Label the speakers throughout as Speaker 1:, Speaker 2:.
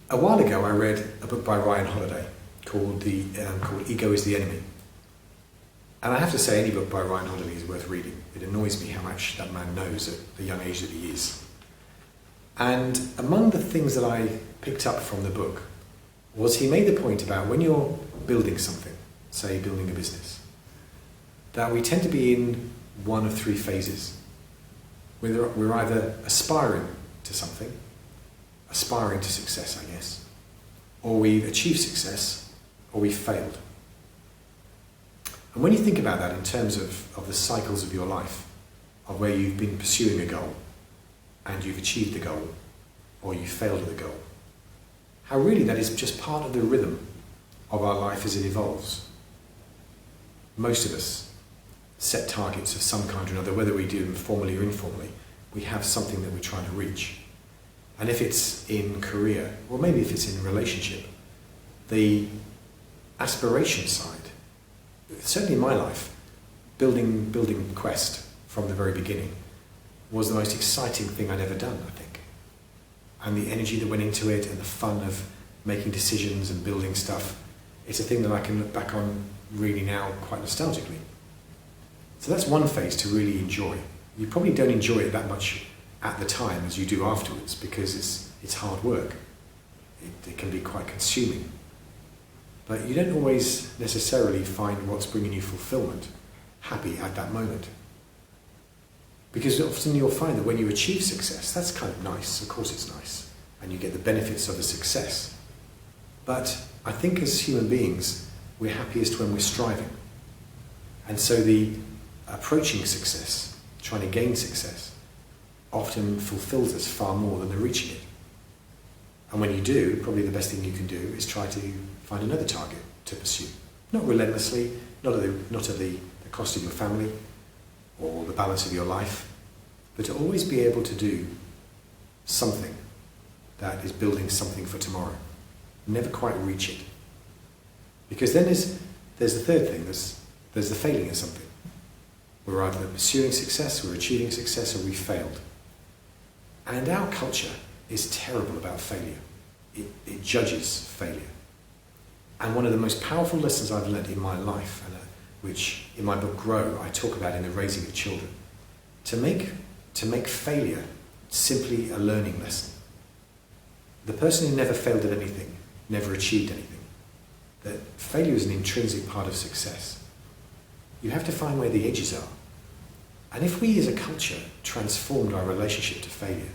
Speaker 1: A while ago I read a book by Ryan Holiday called Ego is the Enemy. And I have to say any book by Ryan Holiday is worth reading. It annoys me how much that man knows at the young age that he is. And among the things that I picked up from the book was he made the point about when you're building something, say building a business, that we tend to be in one of three phases. We're either aspiring to something, aspiring to success, I guess, or we've achieved success, or we've failed. And when you think about that in terms of the cycles of your life, of where you've been pursuing a goal, and you've achieved the goal, or you failed at the goal, how really that is just part of the rhythm of our life as it evolves. Most of us set targets of some kind or another, whether we do them formally or informally. We have something that we're trying to reach. And if it's in career, or maybe if it's in relationship, the aspiration side, certainly in my life, building Quest from the very beginning was the most exciting thing I'd ever done, I think. And the energy that went into it and the fun of making decisions and building stuff, it's a thing that I can look back on really now quite nostalgically. So that's one phase to really enjoy. You probably don't enjoy it that much at the time as you do afterwards because it's hard work. It can be quite consuming. But you don't always necessarily find what's bringing you fulfillment happy at that moment. Because often you'll find that when you achieve success, that's kind of nice, of course it's nice, and you get the benefits of the success. But I think as human beings, we're happiest when we're striving. And so the approaching success, trying to gain success, often fulfills us far more than the reaching it. And when you do, probably the best thing you can do is try to find another target to pursue. Not relentlessly, not at the cost of your family or the balance of your life, but to always be able to do something that is building something for tomorrow. Never quite reach it. Because then there's the third thing, there's the failing at something. We're either pursuing success, we're achieving success, or we've failed. And our culture is terrible about failure. It judges failure. And one of the most powerful lessons I've learned in my life, and which in my book Grow I talk about in the raising of children, to make failure simply a learning lesson. The person who never failed at anything, never achieved anything. That failure is an intrinsic part of success. You have to find where the edges are. And if we as a culture transformed our relationship to failure,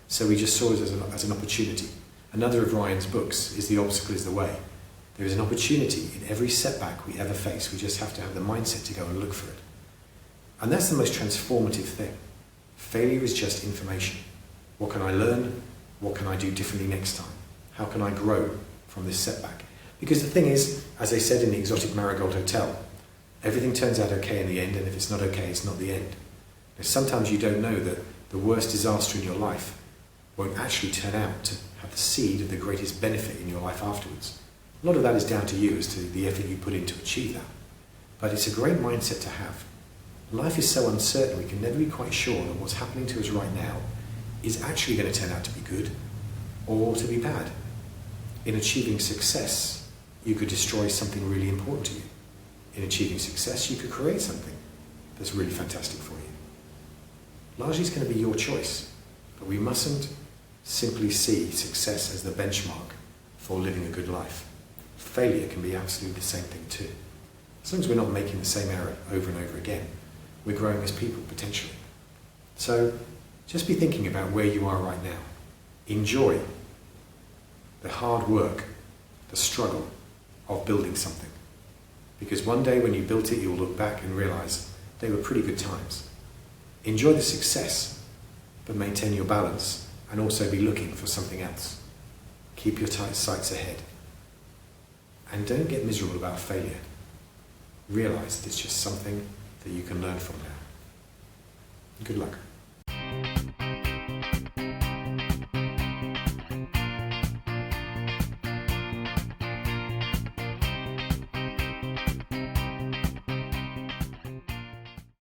Speaker 1: so we just saw it as an opportunity. Another of Ryan's books is The Obstacle is the Way. There is an opportunity in every setback we ever face. We just have to have the mindset to go and look for it. And that's the most transformative thing. Failure is just information. What can I learn? What can I do differently next time? How can I grow from this setback? Because the thing is, as they said in the exotic Marigold Hotel, everything turns out okay in the end, and if it's not okay, it's not the end. Now, sometimes you don't know that the worst disaster in your life won't actually turn out to have the seed of the greatest benefit in your life afterwards. A lot of that is down to you as to the effort you put in to achieve that. But it's a great mindset to have. Life is so uncertain, we can never be quite sure that what's happening to us right now is actually going to turn out to be good or to be bad. In achieving success, you could destroy something really important to you. In achieving success, you could create something that's really fantastic for you. Largely it's going to be your choice, but we mustn't simply see success as the benchmark for living a good life. Failure can be absolutely the same thing too. As long as we're not making the same error over and over again, we're growing as people potentially. So just be thinking about where you are right now. Enjoy the hard work, the struggle of building something. Because one day when you built it, you'll look back and realize they were pretty good times. Enjoy the success, but maintain your balance and also be looking for something else. Keep your tight sights ahead. And don't get miserable about failure. Realize that it's just something that you can learn from now. Good luck.